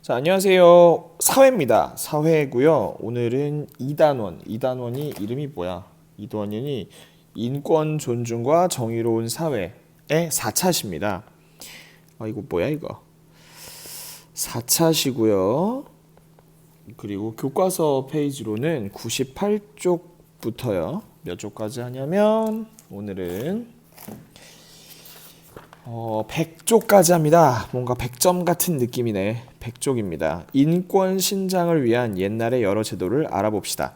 자, 안녕하세요. 사회입니다. 사회고요. 오늘은 이단원이 이름이 뭐야? 이단원이 인권 존중과 정의로운 사회의 4차시입니다. 이거 뭐야 이거? 4차시고요. 그리고 교과서 페이지로는 98쪽부터요. 몇 쪽까지 하냐면 오늘은 100쪽까지 합니다. 뭔가 100점 같은 느낌이네. 100쪽입니다. 인권 신장을 위한 옛날의 여러 제도를 알아봅시다.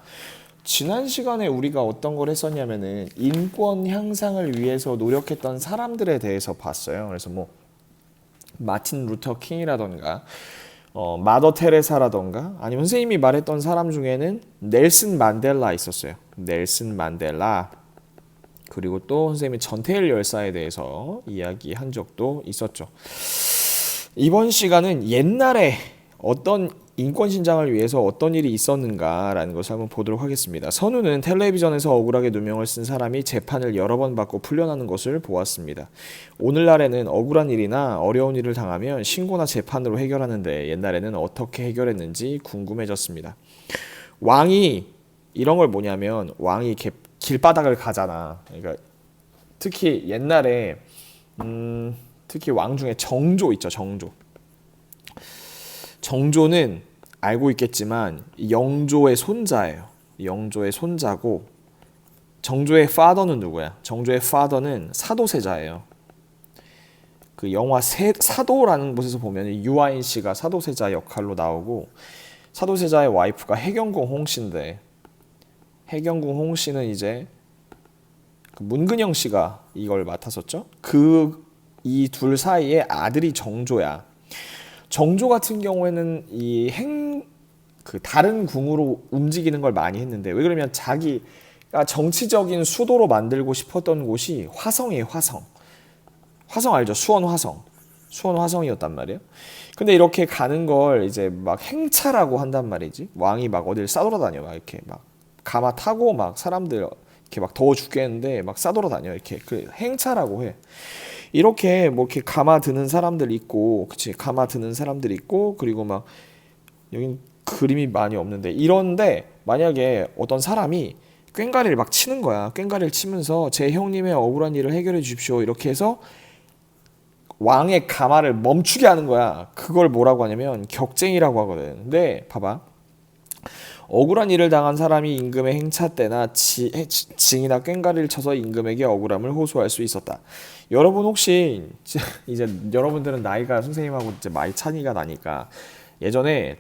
지난 시간에 우리가 어떤 걸 했었냐면은 인권 향상을 위해서 노력했던 사람들에 대해서 봤어요. 그래서 뭐 마틴 루터 킹이라던가 마더 테레사라던가 아니면 선생님이 말했던 사람 중에는 넬슨 만델라 있었어요. 넬슨 만델라. 그리고 또 선생님이 전태일 열사에 대해서 이야기한 적도 있었죠. 이번 시간은 옛날에 어떤 인권 신장을 위해서 어떤 일이 있었는가라는 것을 한번 보도록 하겠습니다. 선우는 텔레비전에서 억울하게 누명을 쓴 사람이 재판을 여러 번 받고 풀려나는 것을 보았습니다. 오늘날에는 억울한 일이나 어려운 일을 당하면 신고나 재판으로 해결하는데 옛날에는 어떻게 해결했는지 궁금해졌습니다. 왕이 이런 걸 뭐냐면 왕이 이렇게 길바닥을 가잖아. 그러니까 특히 옛날에 특히 왕 중에 정조 있죠. 정조는 알고 있겠지만 영조의 손자예요. 영조의 손자고 정조의 파더는 누구야? 정조의 파더는 사도세자예요. 그 영화 사도라는 곳에서 보면 유아인 씨가 사도세자 역할로 나오고 사도세자의 와이프가 해경궁 홍씨인데 해경궁 홍씨는 이제 그 문근영 씨가 이걸 맡았었죠. 이 둘 사이에 아들이 정조야. 정조 같은 경우에는 다른 궁으로 움직이는 걸 많이 했는데 왜 그러면 자기가 정치적인 수도로 만들고 싶었던 곳이 화성이에요. 화성 알죠? 수원 화성이었단 말이에요. 근데 이렇게 가는 걸 이제 막 행차라고 한단 말이지. 왕이 막 어딜 싸돌아다녀 막 이렇게 막 가마 타고 막 사람들 이렇게 막 더워 죽겠는데 막 싸돌아다녀 이렇게 그 행차라고 해. 이렇게 뭐 이렇게 가마 드는 사람들 있고, 그치? 가마 드는 사람들 있고, 그리고 막 여긴 그림이 많이 없는데 이런데 만약에 어떤 사람이 꽹과리를 막 치는 거야. 꽹과리를 치면서 제 형님의 억울한 일을 해결해 주십시오. 이렇게 해서 왕의 가마를 멈추게 하는 거야. 그걸 뭐라고 하냐면 격쟁이라고 하거든. 근데 봐봐. 억울한 일을 당한 사람이 임금의 행차 때나 징이나 꽹과리를 쳐서 임금에게 억울함을 호소할 수 있었다. 여러분 혹시 이제 여러분들은 나이가 선생님하고 이제 많이 차이가 나니까 예전에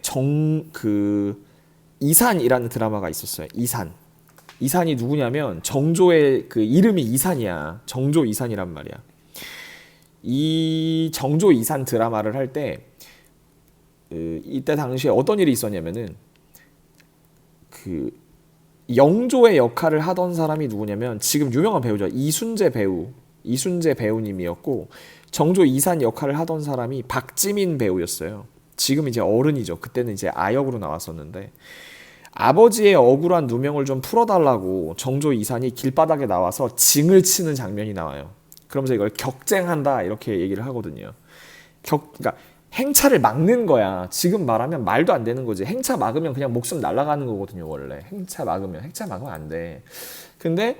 이산이라는 드라마가 있었어요. 이산이 누구냐면 정조의 그 이름이 이산이야. 정조 이산이란 말이야. 이 정조 이산 드라마를 할 때 이때 당시에 어떤 일이 있었냐면은 그 영조의 역할을 하던 사람이 누구냐면 지금 유명한 배우죠. 이순재 배우님이었고 정조 이산 역할을 하던 사람이 박지민 배우였어요. 지금 이제 어른이죠. 그때는 이제 아역으로 나왔었는데 아버지의 억울한 누명을 좀 풀어달라고 정조 이산이 길바닥에 나와서 징을 치는 장면이 나와요. 그러면서 이걸 격쟁한다 이렇게 얘기를 하거든요. 그러니까 행차를 막는 거야. 지금 말하면 말도 안 되는 거지. 행차 막으면 그냥 목숨 날아가는 거거든요, 원래. 행차 막으면 안 돼. 근데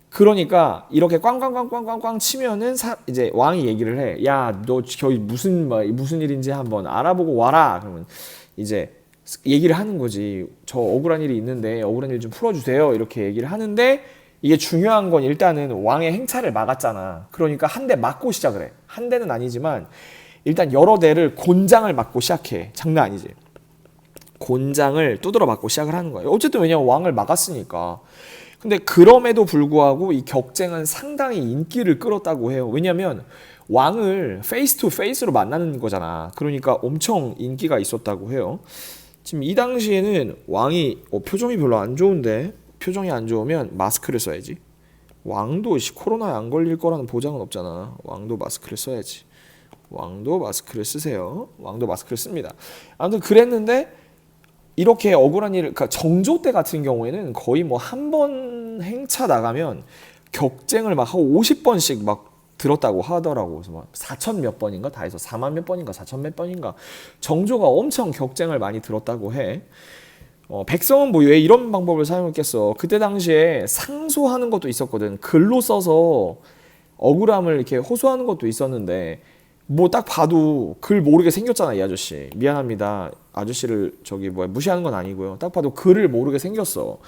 그러니까 이렇게 꽝꽝꽝꽝꽝꽝 치면은 이제 왕이 얘기를 해. 야, 너 저기 무슨 일인지 한번 알아보고 와라. 그러면 이제 얘기를 하는 거지. 저 억울한 일이 있는데 억울한 일 좀 풀어주세요. 이렇게 얘기를 하는데 이게 중요한 건 일단은 왕의 행차를 막았잖아. 그러니까 한 대 맞고 시작을 해. 한 대는 아니지만 일단 여러 대를 곤장을 맞고 시작해. 장난 아니지. 곤장을 두드러 맞고 시작을 하는 거예요. 어쨌든 왜냐면 왕을 막았으니까. 근데 그럼에도 불구하고 이 격쟁은 상당히 인기를 끌었다고 해요. 왜냐면 왕을 페이스 투 페이스로 만나는 거잖아. 그러니까 엄청 인기가 있었다고 해요. 지금 이 당시에는 왕이 표정이 별로 안 좋은데 표정이 안 좋으면 마스크를 써야지. 왕도 코로나에 안 걸릴 거라는 보장은 없잖아. 왕도 마스크를 써야지. 왕도 마스크를 쓰세요. 왕도 마스크를 씁니다. 아무튼 그랬는데 이렇게 억울한 일, 그러니까 정조 때 같은 경우에는 거의 뭐 한 번 행차 나가면 격쟁을 막 하고 50번씩 막 들었다고 하더라고. 그래서 막 4천 몇 번인가 다 해서 4만 몇 번인가 4천 몇 번인가 정조가 엄청 격쟁을 많이 들었다고 해. 백성은 뭐 왜 이런 방법을 사용했겠어. 그때 당시에 상소하는 것도 있었거든. 글로 써서 억울함을 이렇게 호소하는 것도 있었는데 뭐 딱 봐도 글 모르게 생겼잖아 이 아저씨. 미안합니다. 아저씨를 저기 뭐야 무시하는 건 아니고요. 딱 봐도 글을 모르게 생겼어.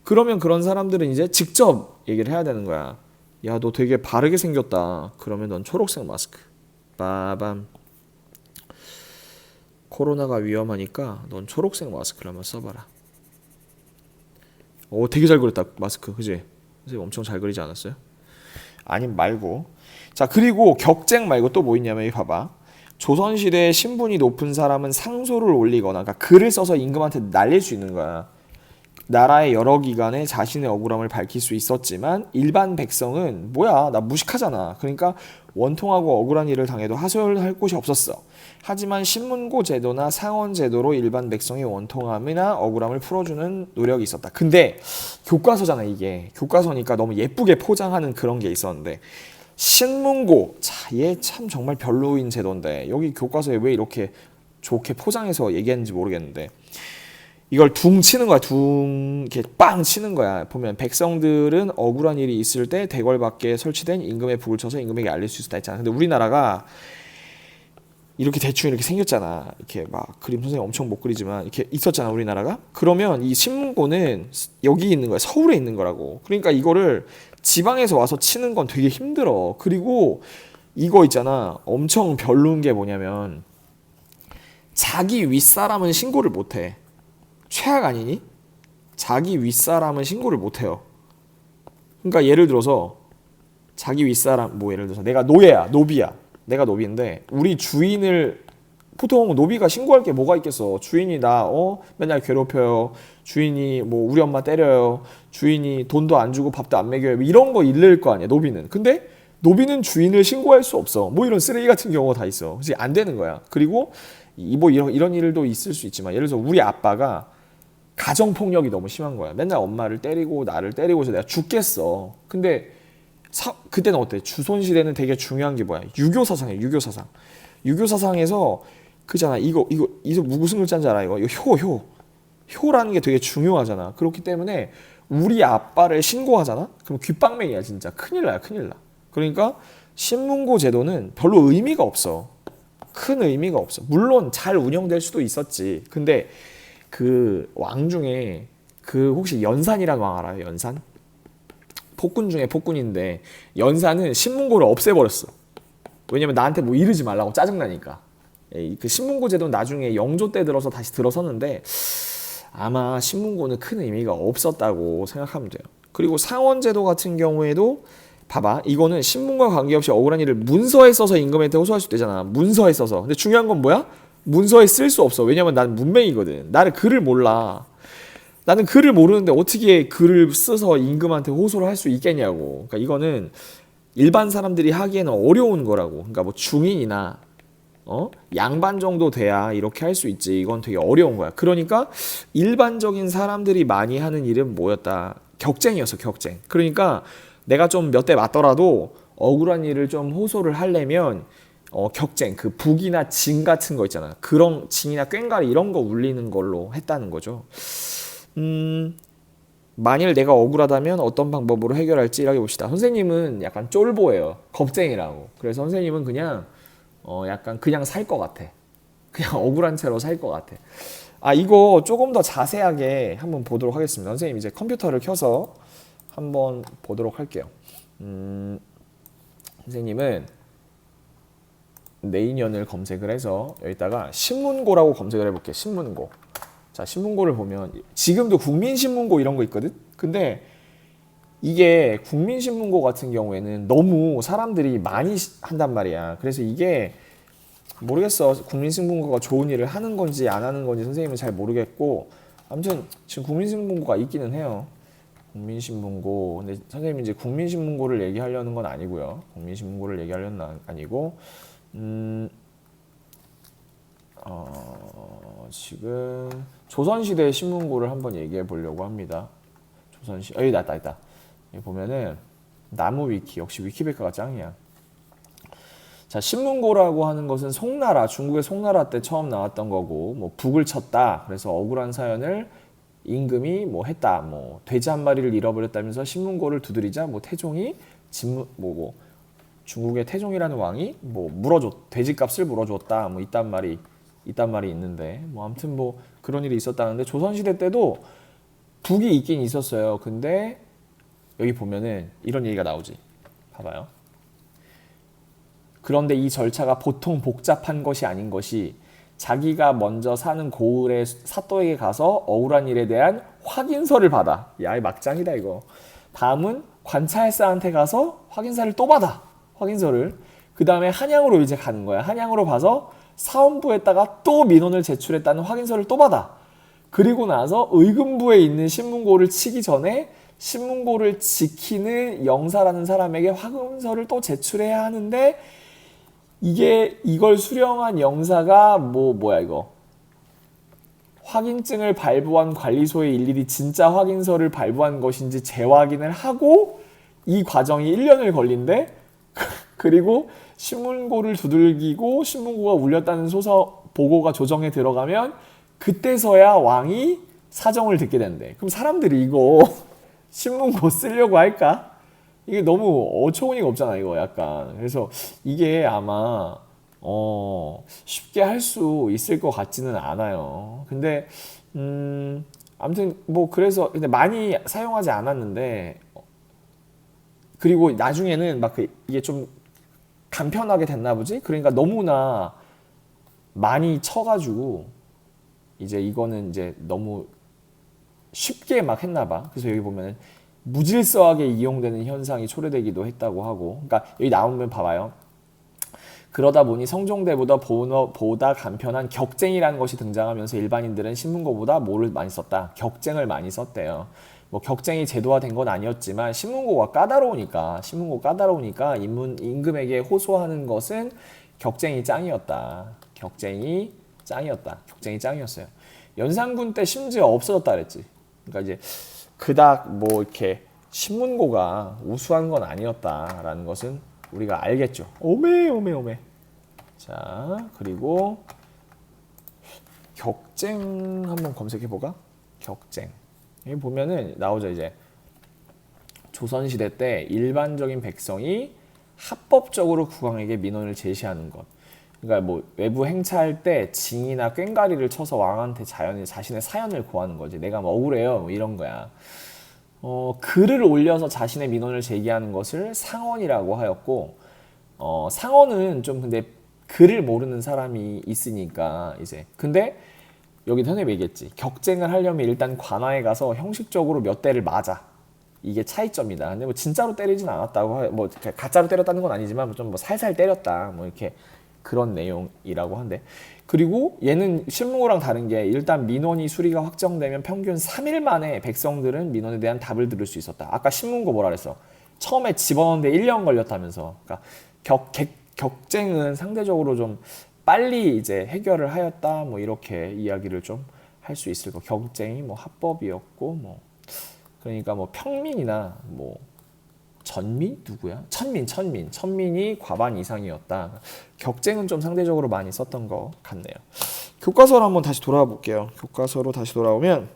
그러면 그런 사람들은 이제 직접 얘기를 해야 되는 거야. 야, 너 되게 바르게 생겼다. 그러면 넌 초록색 마스크. 빠밤. 코로나가 위험하니까 넌 초록색 마스크를 한번 써봐라. 되게 잘 그렸다 마스크. 그지? 선생님 엄청 잘 그리지 않았어요? 아님 말고. 자, 그리고 격쟁 말고 또 뭐 있냐면 이 봐봐. 조선시대에 신분이 높은 사람은 상소를 올리거나 그러니까 글을 써서 임금한테 날릴 수 있는 거야. 나라의 여러 기관에 자신의 억울함을 밝힐 수 있었지만 일반 백성은 뭐야 나 무식하잖아. 그러니까 원통하고 억울한 일을 당해도 하소연할 곳이 없었어. 하지만 신문고 제도나 상원 제도로 일반 백성의 원통함이나 억울함을 풀어주는 노력이 있었다. 근데 교과서잖아 이게. 교과서니까 너무 예쁘게 포장하는 그런 게 있었는데 신문고 자, 얘 참 정말 별로인 제도인데 여기 교과서에 왜 이렇게 좋게 포장해서 얘기했는지 모르겠는데 이걸 둥 치는 거야. 둥 이렇게 빵 치는 거야. 보면 백성들은 억울한 일이 있을 때 대궐 밖에 설치된 임금의 북을 쳐서 임금에게 알릴 수 있다 했잖아. 근데 우리나라가 이렇게 대충 이렇게 생겼잖아. 이렇게 막 그림 선생님 엄청 못 그리지만 이렇게 있었잖아 우리나라가. 그러면 이 신문고는 여기 있는 거야. 서울에 있는 거라고. 그러니까 이거를 지방에서 와서 치는 건 되게 힘들어. 그리고 이거 있잖아. 엄청 별로인 게 뭐냐면 자기 윗사람은 신고를 못해. 최악 아니니? 자기 윗사람은 신고를 못해요. 그러니까 예를 들어서 자기 윗사람 뭐 예를 들어서 내가 노예야 노비야 내가 노비인데 우리 주인을 보통 노비가 신고할 게 뭐가 있겠어. 주인이 나 맨날 괴롭혀요. 주인이 뭐 우리 엄마 때려요. 주인이 돈도 안 주고 밥도 안 먹여요. 이런 거 일릴 거 아니야 노비는. 근데 노비는 주인을 신고할 수 없어. 뭐 이런 쓰레기 같은 경우가 다 있어. 그래서 안 되는 거야. 그리고 뭐 이런 일도 있을 수 있지만 예를 들어서 우리 아빠가 가정폭력이 너무 심한 거야. 맨날 엄마를 때리고 나를 때리고 해서 내가 죽겠어. 근데 그때는 어때? 조선시대는 되게 중요한 게 뭐야? 유교사상이야. 유교사상. 유교사상에서 그잖아. 이거 무슨 글자인지 알아? 이거 효라는 게 되게 중요하잖아. 그렇기 때문에 우리 아빠를 신고하잖아? 그럼 귓방맹이야 진짜. 큰일 나요. 큰일 나. 그러니까 신문고 제도는 별로 의미가 없어. 큰 의미가 없어. 물론 잘 운영될 수도 있었지. 근데 그 왕 중에 그 혹시 연산이라는 왕 알아요? 연산? 폭군 중에 폭군인데 연산은 신문고를 없애버렸어. 왜냐면 나한테 뭐 이르지 말라고 짜증나니까. 그 신문고 제도는 나중에 영조 때 들어서 다시 들어섰는데 아마 신문고는 큰 의미가 없었다고 생각하면 돼요. 그리고 상원 제도 같은 경우에도 봐봐. 이거는 신문과 관계없이 억울한 일을 문서에 써서 임금한테 호소할 수 있잖아. 문서에 써서. 근데 중요한 건 뭐야? 문서에 쓸 수 없어. 왜냐면 난 문맹이거든. 나는 글을 몰라. 나는 글을 모르는데 어떻게 글을 써서 임금한테 호소를 할 수 있겠냐고. 그러니까 이거는 일반 사람들이 하기에는 어려운 거라고. 그러니까 뭐 중인이나 양반 정도 돼야 이렇게 할 수 있지. 이건 되게 어려운 거야. 그러니까 일반적인 사람들이 많이 하는 일은 뭐였다? 격쟁이었어, 격쟁. 그러니까 내가 좀 몇 대 맞더라도 억울한 일을 좀 호소를 하려면 격쟁, 그 북이나 징 같은 거 있잖아. 그런 징이나 꽹과리 이런 거 울리는 걸로 했다는 거죠. 만일 내가 억울하다면 어떤 방법으로 해결할지 이렇게 봅시다. 선생님은 약간 쫄보예요. 겁쟁이라고. 그래서 선생님은 그냥 약간 그냥 살 것 같아. 그냥 억울한 채로 살 것 같아. 이거 조금 더 자세하게 한번 보도록 하겠습니다. 선생님 이제 컴퓨터를 켜서 한번 보도록 할게요. 선생님은 내인연을 검색을 해서 여기다가 신문고라고 검색을 해볼게요. 신문고. 자, 신문고를 보면 지금도 국민신문고 이런 거 있거든? 근데 이게 국민신문고 같은 경우에는 너무 사람들이 많이 한단 말이야. 그래서 이게 모르겠어. 국민신문고가 좋은 일을 하는 건지 안 하는 건지 선생님은 잘 모르겠고 아무튼 지금 국민신문고가 있기는 해요. 국민신문고. 근데 선생님이 이제 국민신문고를 얘기하려는 건 아니고요. 국민신문고를 얘기하려는 건 아니고 지금 조선시대 신문고를 한번 얘기해 보려고 합니다. 여기 있다. 여기 보면은 나무 위키 역시 위키백과가 짱이야. 자, 신문고라고 하는 것은 송나라, 중국의 송나라 때 처음 나왔던 거고, 뭐 북을 쳤다. 그래서 억울한 사연을 임금이 뭐 했다. 뭐 돼지 한 마리를 잃어버렸다면서 신문고를 두드리자 뭐 태종이 뭐고 중국의 태종이라는 왕이 뭐 돼지값을 물어줬다. 뭐 이딴 말이 있는데 뭐 아무튼 뭐 그런 일이 있었다는데 조선 시대 때도 북이 있긴 있었어요. 근데 여기 보면은 이런 얘기가 나오지. 봐봐요. 그런데 이 절차가 보통 복잡한 것이 아닌 것이 자기가 먼저 사는 고을의 사또에게 가서 억울한 일에 대한 확인서를 받아. 야, 이 막장이다 이거. 다음은 관찰사한테 가서 확인서를 또 받아. 확인서를. 그 다음에 한양으로 이제 가는 거야. 한양으로 가서 사원부에다가 또 민원을 제출했다는 확인서를 또 받아. 그리고 나서 의금부에 있는 신문고를 치기 전에 신문고를 지키는 영사라는 사람에게 확인서를 또 제출해야 하는데 이걸 수령한 영사가 뭐야 이거 확인증을 발부한 관리소에 일일이 진짜 확인서를 발부한 것인지 재확인을 하고 이 과정이 1년을 걸린대. 그리고 신문고를 두들기고 신문고가 울렸다는 보고가 조정에 들어가면 그때서야 왕이 사정을 듣게 된대. 그럼 사람들이 이거 신문고 쓰려고 할까? 이게 너무 어처구니가 없잖아 이거 약간. 그래서 이게 아마 쉽게 할 수 있을 것 같지는 않아요. 근데 아무튼 뭐 그래서 근데 많이 사용하지 않았는데 그리고 나중에는 막 이게 좀 간편하게 됐나 보지? 그러니까 너무나 많이 쳐가지고 이제 이거는 이제 너무 쉽게 막 했나 봐. 그래서 여기 보면은 무질서하게 이용되는 현상이 초래되기도 했다고 하고, 그러니까 여기 나오면 봐봐요. 그러다 보니 성종대보다 간편한 격쟁이라는 것이 등장하면서 일반인들은 신문고보다 뭐를 많이 썼다? 격쟁을 많이 썼대요. 뭐 격쟁이 제도화된 건 아니었지만 신문고가 까다로우니까 임금에게 호소하는 것은 격쟁이 짱이었다. 격쟁이 짱이었어요. 연산군 때 심지어 없어졌다 그랬지. 그러니까 이제 그닥 뭐 이렇게 신문고가 우수한 건 아니었다라는 것은 우리가 알겠죠. 오메. 자, 그리고 격쟁 한번 검색해 보까? 격쟁. 여기 보면은 나오죠 이제 조선시대 때 일반적인 백성이 합법적으로 국왕에게 민원을 제시하는 것. 그러니까 뭐 외부 행차할 때 징이나 꽹과리를 쳐서 왕한테 자신의 사연을 고하는 거지. 내가 뭐 억울해요 뭐 이런 거야. 글을 올려서 자신의 민원을 제기하는 것을 상언이라고 하였고, 상언은 좀 근데 글을 모르는 사람이 있으니까 이제 근데 여기 선생님이 얘기했지. 격쟁을 하려면 일단 관아에 가서 형식적으로 몇 대를 맞아. 이게 차이점이다. 근데 뭐 진짜로 때리진 않았다고 뭐 가짜로 때렸다는 건 아니지만 좀 뭐 살살 때렸다. 뭐 이렇게 그런 내용이라고 한대. 그리고 얘는 신문고랑 다른 게 일단 민원이 수리가 확정되면 평균 3일 만에 백성들은 민원에 대한 답을 들을 수 있었다. 아까 신문고 뭐라 그랬어? 처음에 집어넣는데 1년 걸렸다면서. 그러니까 격쟁은 상대적으로 좀 빨리 이제 해결을 하였다. 뭐 이렇게 이야기를 좀 할 수 있을 거. 격쟁이 뭐 합법이었고 뭐 그러니까 뭐 평민이나 뭐 전민 누구야? 천민이 과반 이상이었다. 격쟁은 좀 상대적으로 많이 썼던 것 같네요. 교과서로 한번 다시 돌아와 볼게요. 교과서로 다시 돌아오면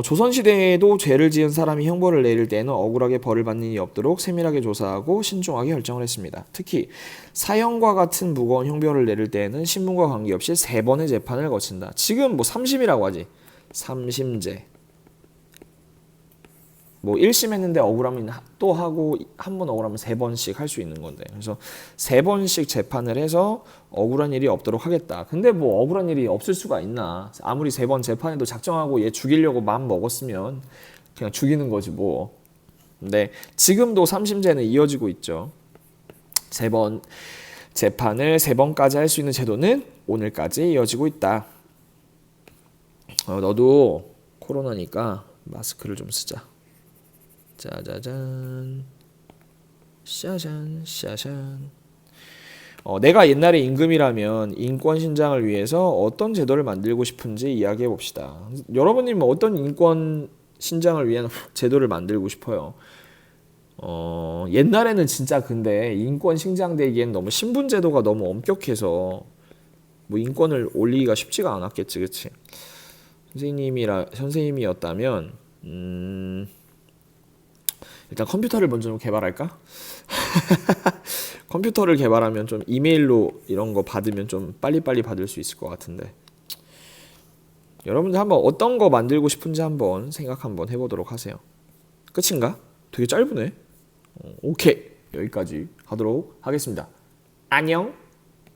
조선시대에도 죄를 지은 사람이 형벌을 내릴 때에는 억울하게 벌을 받는 일이 없도록 세밀하게 조사하고 신중하게 결정을 했습니다. 특히 사형과 같은 무거운 형벌을 내릴 때에는 신분과 관계없이 3번의 재판을 거친다. 지금 뭐 3심이라고 하지. 3심제. 뭐 1심 했는데 억울하면 또 하고 한 번 억울하면 3번씩 할 수 있는 건데, 그래서 3번씩 재판을 해서 억울한 일이 없도록 하겠다. 근데 뭐 억울한 일이 없을 수가 있나? 아무리 3번 재판에도 작정하고 얘 죽이려고 마음 먹었으면 그냥 죽이는 거지 뭐. 근데 지금도 3심제는 이어지고 있죠. 3번 재판을 3번까지 할 수 있는 제도는 오늘까지 이어지고 있다. 너도 코로나니까 마스크를 좀 쓰자. 짜자잔, 샤잔. 내가 옛날에 임금이라면 인권 신장을 위해서 어떤 제도를 만들고 싶은지 이야기해 봅시다. 여러분님 어떤 인권 신장을 위한 제도를 만들고 싶어요? 옛날에는 진짜 근데 인권 신장되기엔 너무 신분제도가 너무 엄격해서 뭐 인권을 올리기가 쉽지가 않았겠지, 그치? 선생님이었다면 일단 컴퓨터를 먼저 좀 개발할까? 컴퓨터를 개발하면 좀 이메일로 이런 거 받으면 좀 빨리빨리 받을 수 있을 것 같은데. 여러분들 한번 어떤 거 만들고 싶은지 한번 생각 한번 해보도록 하세요. 끝인가? 되게 짧으네. 오케이. 여기까지 하도록 하겠습니다. 안녕.